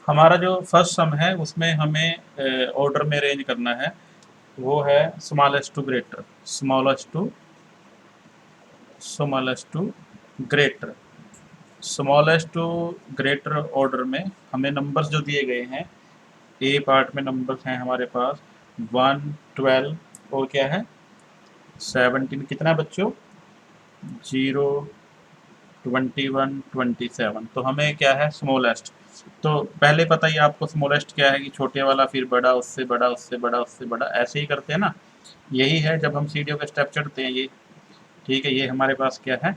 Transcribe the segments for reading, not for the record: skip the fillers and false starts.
हमारा जो फर्स्ट सम है उसमें हमें ऑर्डर में अरेंज करना है, वो है smallest to greater, smallest to greater, smallest to greater order में हमें नंबर्स जो दिए गए हैं, ए पार्ट में नंबर्स हैं हमारे पास 1, 12 और क्या है 17। कितना है बच्चों? 0, 21, 27। तो हमें क्या है स्मॉलेस्ट, तो पहले पता ही आपको स्मॉलेस्ट क्या है कि छोटे वाला फिर बड़ा, उससे बड़ा, उससे बड़ा, उससे बड़ा, ऐसे ही करते हैं ना। यही है जब हम सीढ़ियों के स्टेप चढ़ते हैं ये। ठीक है, ये हमारे पास क्या है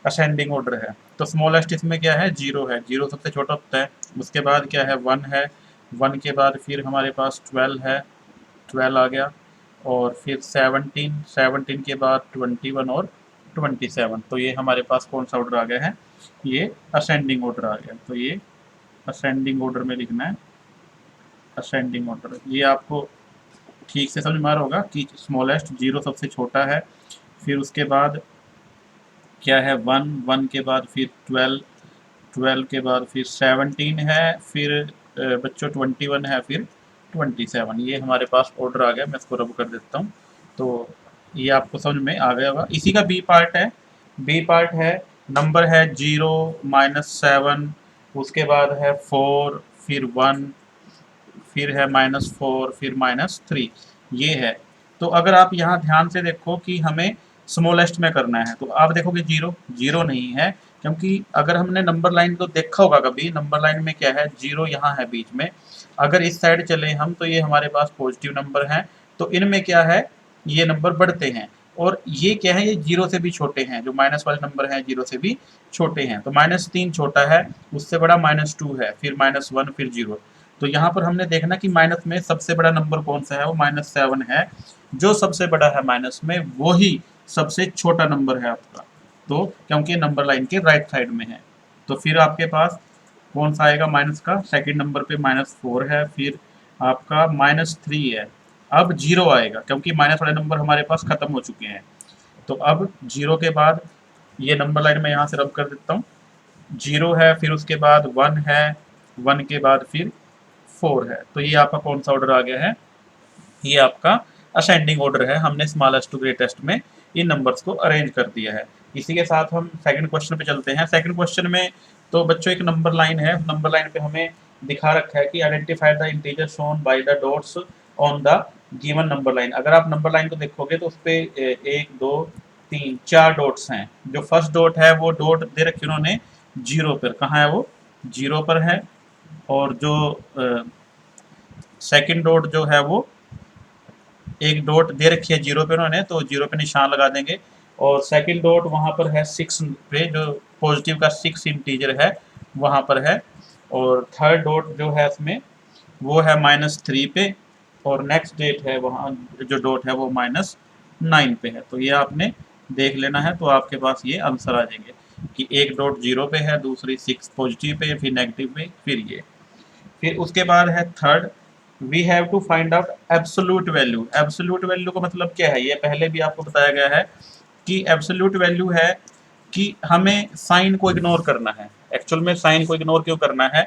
असेंडिंग ऑर्डर है। तो स्मॉलेस्ट इसमें क्या है 0 है, 0 सबसे छोटा होता है। उसके बाद क्या है 1 है, 1 के बाद फिर हमारे पास 12 है, 12 आ गया, और फिर 17, 17 के बाद 21 और 27। तो ये हमारे पास कौन सा ऑर्डर आ गया है? ये असेंडिंग ऑर्डर आ गया। तो ये असेंडिंग ऑर्डर में लिखना है, असेंडिंग ऑर्डर। ये आपको ठीक से समझ में आ रहा होगा कि स्मॉलेस्ट 0 सबसे छोटा है, फिर उसके बाद क्या है 1, 1 के बाद फिर 12, 12 के बाद फिर 17 है, फिर बच्चों 21 है, फिर 27। ये हमारे पास ऑर्डर आ गया। मैं इसको रब कर देता हूँ। तो ये आपको समझ में आ गया होगा। इसी का बी पार्ट है, बी पार्ट है नंबर है 0, -7, उसके बाद है 4, फिर 1, फिर है -4, फिर -3। ये है। तो अगर आप यहाँ ध्यान से देखो कि हमें स्मॉलेस्ट में करना है, तो आप देखोगे 0, 0 नहीं है, क्योंकि अगर हमने नंबर लाइन को देखा होगा कभी, नंबर लाइन में क्या है 0 यहाँ है बीच में। अगर इस साइड चले हम तो ये हमारे पास पॉजिटिव नंबर हैं, तो इनमें क्या है ये नंबर बढ़ते हैं। और ये क्या है, ये 0 से भी छोटे हैं, जो माइनस वाले नंबर हैं 0 से भी छोटे हैं। तो -3 छोटा है, उससे बड़ा -2 है, फिर -1, फिर 0। तो यहाँ पर हमने देखना कि माइनस में सबसे बड़ा नंबर कौन सा है, वो -7 है। जो सबसे बड़ा है माइनस में वही सबसे छोटा नंबर है आपका, तो क्योंकि नंबर लाइन के राइट साइड में है। तो फिर आपके पास कौन सा आएगा माइनस का? सेकंड नंबर पे -4 है, फिर आपका -3 है। अब 0 आएगा, क्योंकि माइनस वाले नंबर हमारे पास खत्म हो चुके हैं। तो अब 0 के बाद ये नंबर लाइन में यहाँ से रब कर देता हूँ। 0 है, फिर उसके बाद 1 है, 1 के बाद फिर 4 है। तो ये आपका कौन सा ऑर्डर आ गया है? ये आपका असेंडिंग ऑर्डर है। हमने स्मॉलेस्ट टू ग्रेटेस्ट में इन नंबर्स को अरेंज कर दिया है। इसी के साथ हम सेकंड क्वेश्चन पे चलते हैं। सेकंड क्वेश्चन में तो बच्चों एक नंबर लाइन है, नंबर लाइन पे हमें दिखा रखा है कि identify the integer shown by the dots on the given number line. अगर आप नंबर लाइन को देखोगे तो उस पर 1, 2, 3, 4 डॉट्स हैं। जो फर्स्ट डॉट है वो डॉट दे रखी उन्होंने 0 पर, कहाँ है वो 0 पर है। और जो सेकंड डॉट जो है वो एक डॉट दे रखी है 0 पे उन्होंने, तो 0 पे निशान लगा देंगे। और सेकंड डॉट वहाँ पर है 6 पे, जो पॉजिटिव का 6 इंटीजर है वहाँ पर है। और थर्ड डॉट जो है इसमें वो है -3 पे, और नेक्स्ट डेट है वहाँ जो डॉट है वो -9 पे है। तो ये आपने देख लेना है, तो आपके पास ये आंसर आ जाएंगे कि एक डॉट 0 पे है, दूसरी 6 पॉजिटिव पे, फिर नेगेटिव पे, फिर ये। फिर उसके बाद है third, we have to find out absolute value. Absolute value का मतलब क्या है, ये पहले भी आपको बताया गया है कि एब्सोल्यूट वैल्यू है कि हमें साइन को इग्नोर करना है। एक्चुअल में साइन को इग्नोर क्यों करना है?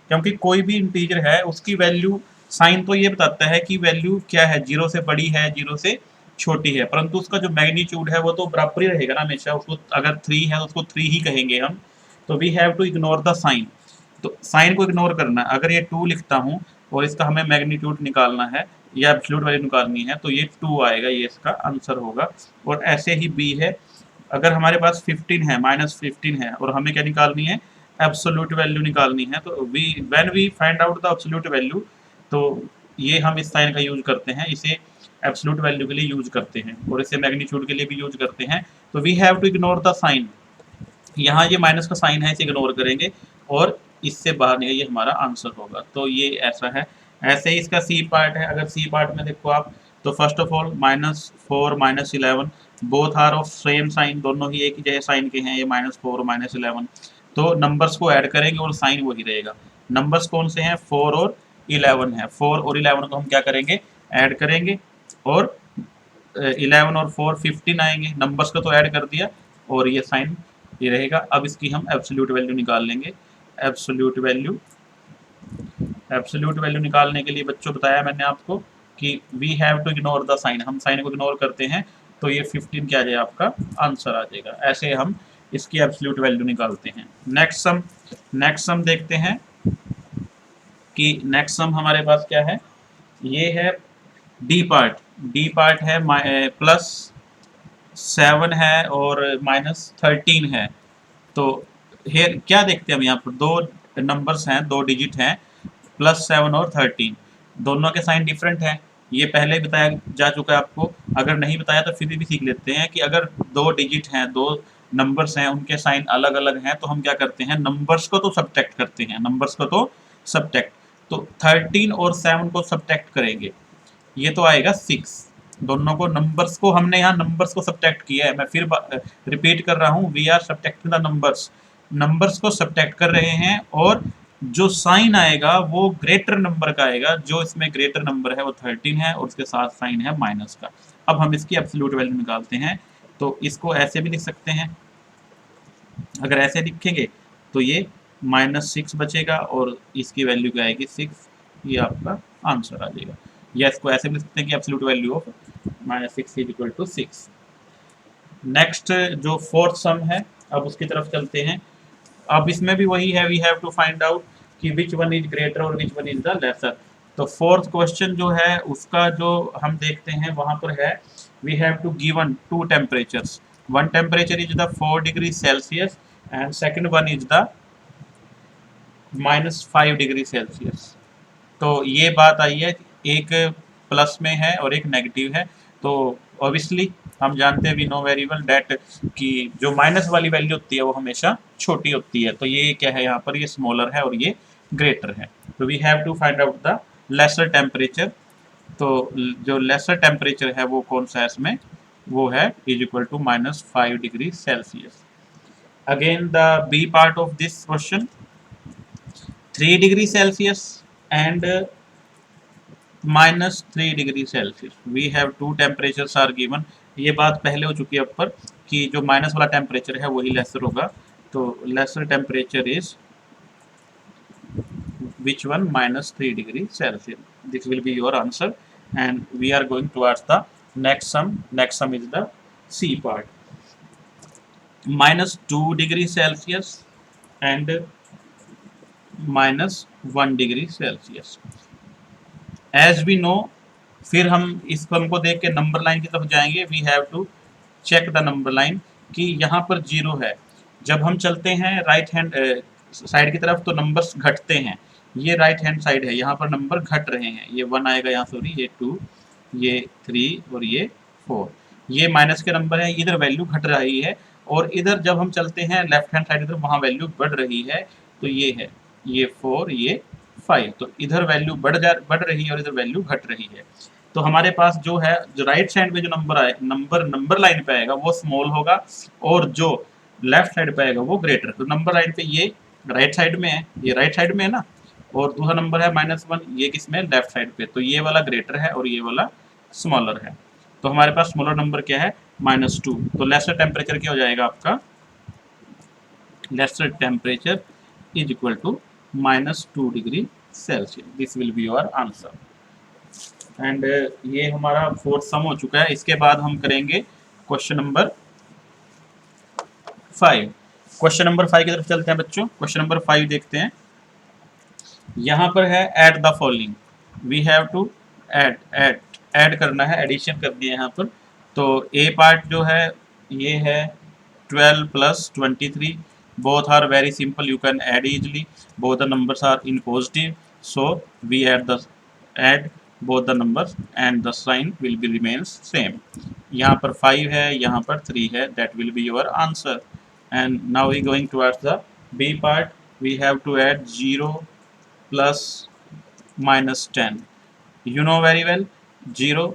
क्योंकि कोई भी इंटीजर है उसकी वैल्यू, साइन तो ये बताता है कि वैल्यू क्या है, 0 से बड़ी है, 0 से छोटी है, परंतु उसका जो मैग्नीट्यूड है वो तो बराबर ही रहेगा ना हमेशा। उसको अगर 3 है तो उसको 3 ही कहेंगे हम। तो we have to ignore the sign. तो साइन को इग्नोर करना है। अगर ये 2 लिखता हूँ और इसका हमें मैग्नीट्यूड निकालना है या एब्सोल्यूट वैल्यू निकालनी है, तो ये 2 आएगा, ये इसका आंसर होगा। और ऐसे ही बी है, अगर हमारे पास 15 है, -15 है, और हमें क्या निकालनी है एब्सोल्यूट वैल्यू निकालनी है, तो we when we find out the absolute value, तो ये हम इस साइन का यूज करते हैं, इसे एब्सोल्यूट वैल्यू के लिए यूज करते हैं, और इसे मैग्नीट्यूड के लिए भी यूज करते हैं। तो we have to ignore the sign. यहाँ ये माइनस का साइन है, इसे इग्नोर करेंगे और इससे बाहर निकल, ये हमारा आंसर होगा। तो ये ऐसा है। ऐसे ही इसका सी पार्ट है। अगर सी पार्ट में देखो आप, तो first of all -4, -11 both are of same sign, दोनों ही एक ही जैसे साइन के हैं, ये -4 और -11। तो नंबर्स को ऐड करेंगे और साइन वही रहेगा। नंबर्स कौन से हैं? 4 और 11 है। 4 और 11 को हम क्या करेंगे? ऐड करेंगे, और 11 और 4 15 आएंगे। नंबर्स को तो ऐड कर दिया, और ये साइन ये रहेगा। अब इसकी हम एब्सोल्यूट वैल्यू निकाल लेंगे। एब्सोल्यूट वैल्यू एब्सोल्यूट वैल्यू निकालने के लिए बच्चों बताया मैंने आपको कि we have to ignore the sign, हम साइन को इग्नोर करते हैं तो ये 15 क्या आ जाएगा आपका आंसर आ जाएगा। ऐसे हम इसकी एब्सोल्यूट वैल्यू निकालते हैं। नेक्स्ट सम देखते हैं कि नेक्स्ट सम हमारे पास क्या है। ये है डी पार्ट है +7 है और -13 है। तो हेयर क्या देखते हैं हम, यहाँ पर दो नंबर्स हैं, दो डिजिट हैं, +7 और 13, दोनों के साइन डिफरेंट हैं। ये पहले ही बताया जा चुका है आपको, अगर नहीं बताया तो फिर भी सीख लेते हैं कि अगर दो डिजिट हैं, दो नंबर्स हैं, उनके साइन अलग अलग हैं तो हम क्या करते हैं, नंबर्स को तो सब्ट्रैक्ट करते हैं, नंबर्स को तो सब्ट्रैक्ट। तो 13 और 7 को सब्ट्रैक्ट करेंगे, ये तो आएगा 6। दोनों को नंबर्स को हमने यहाँ नंबर्स को सब्ट्रैक्ट किया है। मैं फिर रिपीट कर रहा हूँ, we are subtracting the numbers, numbers को सब्ट्रैक्ट कर रहे हैं और जो साइन आएगा वो ग्रेटर नंबर का आएगा। जो इसमें ग्रेटर नंबर है वो 13 है और उसके साथ साइन है माइनस का। अब हम इसकी एब्सोल्यूट वैल्यू निकालते हैं, तो इसको ऐसे भी लिख सकते हैं। अगर ऐसे लिखेंगे तो ये -6 बचेगा और इसकी वैल्यू क्या आएगी 6, ये आपका आंसर आ जाएगा। या इसको ऐसे भी लिख सकते हैं कि absolute value of -6 is equal to 6। Next जो फोर्थ सम है, अब उसकी तरफ चलते हैं। अब इसमें भी वही है, we have to find out कि विच वन इज ग्रेटर और which one is the lesser. तो फोर्थ क्वेश्चन जो है उसका जो हम देखते हैं वहां पर है, we have to given two temperatures, one temperature is the 4 degree Celsius and second one is the -5 degree Celsius. तो ये बात आई है, एक प्लस में है और एक नेगेटिव है। तो ऑब्वियसली हम जानते हैं, we know very well that कि जो माइनस वाली वैल्यू होती है वो हमेशा छोटी होती है। तो ये क्या है, यहाँ पर ये स्मॉलर है और ये ग्रेटर है। तो we have to find out the lesser temperature. तो जो लेसर टेम्परेचर है वो कौन सा है इसमें, वो है is equal to -5 degree Celsius. Again the B part of this question, 3 degree Celsius and -3 degree Celsius. We have two temperatures are given. ये बात पहले हो चुकी है ऊपर कि जो माइनस वाला टेम्परेचर है वही लेसर होगा। तो lesser temperature is which one, -3 degree Celsius. This will be your answer and we are going towards the next sum. Next sum is the C part, -2 degree Celsius and -1 degree Celsius. As we know, फिर हम इस form को देख के number line की तरफ जाएंगे। We have to check the number line कि यहाँ पर 0 है। जब हम चलते हैं राइट हैंड साइड की तरफ तो नंबर्स घटते हैं। ये राइट हैंड साइड है, यहाँ पर नंबर घट रहे हैं। ये 1 आएगा यहाँ, सॉरी ये 2, ये 3 और ये 4। ये माइनस के नंबर है, इधर वैल्यू घट रही है। और इधर जब हम चलते हैं लेफ्ट हैंड साइड की तरफ, वहाँ वैल्यू बढ़ रही है। तो ये है, ये 4, ये 5। तो इधर वैल्यू बढ़ रही है और इधर वैल्यू घट रही है। तो हमारे पास जो है, जो राइट साइड में जो नंबर आए, नंबर लाइन पे आएगा वो स्मॉल होगा और जो लेफ्ट साइड पे आएगा वो ग्रेटर। तो नंबर लाइन पे ये राइट साइड में है, ये राइट साइड में है ना, और दूसरा नंबर है -1, ये किसमें, लेफ्ट साइड पे। तो ये वाला ग्रेटर है और ये वाला स्मॉलर है। तो हमारे पास स्मॉलर नंबर क्या है, -2। तो लेसर टेम्परेचर क्या हो जाएगा आपका, lesser temperature is equal to -2 degree Celsius. This will be your answer. And ये हमारा फोर्थ सम हो चुका है। इसके बाद हम करेंगे क्वेश्चन नंबर 5। क्वेश्चन नंबर 5 की तरफ चलते हैं बच्चों। क्वेश्चन नंबर 5 देखते हैं। यहाँ पर है add the following, we have to add करना है, एडिशन कर दिया यहाँ पर। तो ए पार्ट जो है ये है 12 + 23, both are very simple, you can add easily, both the numbers are in positive, so we add both the numbers and the sign will be remains same. यहाँ पर 5 है, यहाँ पर 3 है, that will be your answer. And now we going towards the B part, we have to add 0 + -10. You know very well 0,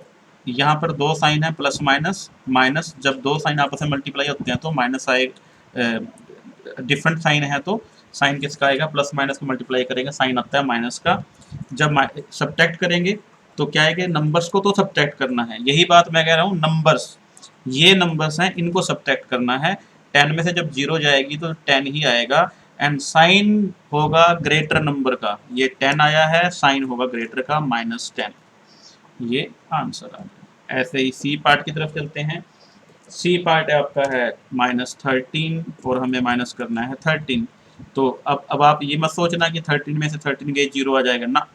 यहाँ पर दो sign है प्लस माइनस, जब दो साइन आपस में मल्टीप्लाई होते हैं तो माइनस आए, डिफरेंट साइन है तो साइन किसका आएगा, प्लस माइनस को मल्टीप्लाई करेंगे, साइन आता है माइनस का। जब सब्ट्रैक्ट करेंगे तो क्या है कि नंबर्स को तो सब्ट्रैक्ट करना है। यही बात मैं कह रहा हूँ, नंबर्स, ये नंबर्स हैं, इनको सब्ट्रैक्ट करना है। 10 में से जब 0 जाएगी तो 10 ही आएगा एंड साइन होगा ग्रेटर नंबर का, ये 10 आया है, साइन होगा ग्रेटर का -10, ये आंसर आ गया। ऐसे ही सी पार्ट की तरफ चलते हैं। सी पार्ट आपका है -13 और हमें माइनस करना है 13। तो अब आप ये मत सोचना कि 13 में से 13 गए 0 आ जाएगा ना,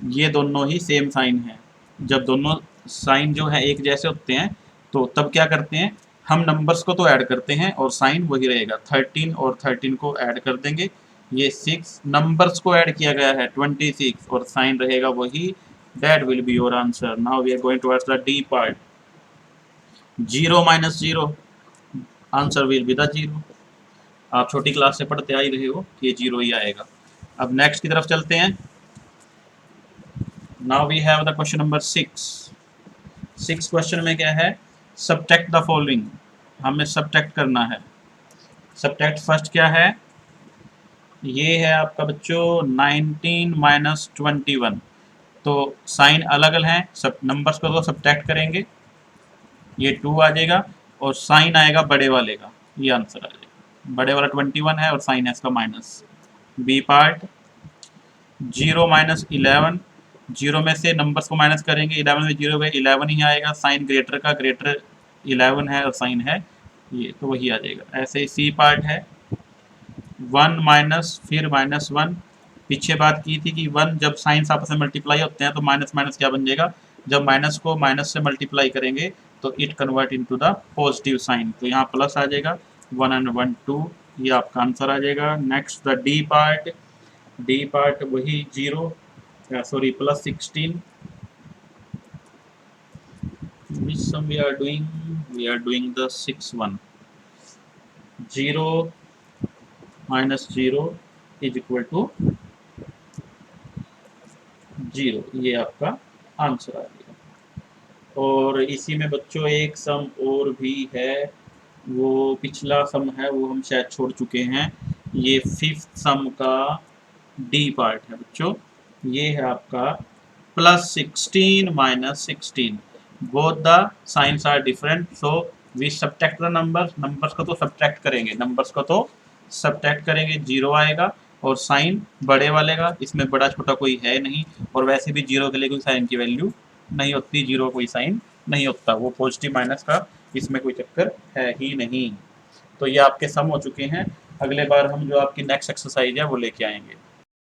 ये दोनों ही सेम साइन है। जब दोनों साइन जो है एक जैसे होते हैं तो तब क्या करते हैं, हम नंबर्स को तो ऐड करते हैं और साइन वही रहेगा। 13 और 13 को ऐड कर देंगे, ये 6 नंबर्स को ऐड किया गया है 26 और साइन रहेगा वही। That will be your answer. Now we are going towards the D part. 0 minus 0, answer will be the 0। आप छोटी क्लास से पढ़ते आ ही रहे हो कि 0 ही आएगा। अब नेक्स्ट की तरफ चलते हैं। Now we have the question number 6। 6 question में क्या है, सबट्रैक्ट द फॉलोइंग, हमें सबट्रैक्ट करना है। सबट्रैक्ट फर्स्ट क्या है, ये है आपका बच्चों 19 माइनस 21। तो साइन अलग अलग हैं, सब नंबर्स को तो सबट्रैक्ट करेंगे, ये 2 आ जाएगा और साइन आएगा बड़े वाले का, ये आंसर आ जाएगा। बड़े वाला 21 है और साइन है इसका माइनस। बी पार्ट 0 माइनस 11, 0 में से नंबर्स को माइनस करेंगे, 11 में 0 गए 11 ही आएगा, साइन ग्रेटर का, ग्रेटर 11 है और साइन है ये, तो वही आ जाएगा। ऐसे ही सी पार्ट है 1 माइनस फिर -1। पीछे बात की थी कि 1 जब साइंस आपस में मल्टीप्लाई होते हैं तो माइनस माइनस क्या बन जाएगा, जब माइनस को माइनस से मल्टीप्लाई करेंगे तो it convert into the positive sign, तो यहाँ प्लस आ जाएगा 1 एंड 1 2, ये आपका आंसर आ जाएगा। Next the D part. D part वही 0 sorry +16। which sum we are doing, we are doing the 6 one। 0 minus 0 is equal to 0, ये आपका आंसर आ गया। और इसी में बच्चों एक सम और भी है, वो पिछला सम है वो हम शायद छोड़ चुके हैं, ये 5th सम का डी पार्ट है बच्चों। ये है आपका +16 minus 16, both the signs are different, so we subtract the numbers. Numbers को तो सब्ट्रैक्ट करेंगे, नंबर्स को तो सब्ट्रैक्ट करेंगे, 0 आएगा और साइन बड़े वाले का, इसमें बड़ा छोटा कोई है नहीं, और वैसे भी 0 के लिए कोई साइन की वैल्यू नहीं होती, 0 कोई साइन नहीं होता, वो पॉजिटिव माइनस का इसमें कोई चक्कर है ही नहीं। तो ये आपके सम हो चुके हैं। अगले बार हम जो आपकी नेक्स्ट एक्सरसाइज है वो लेके आएंगे।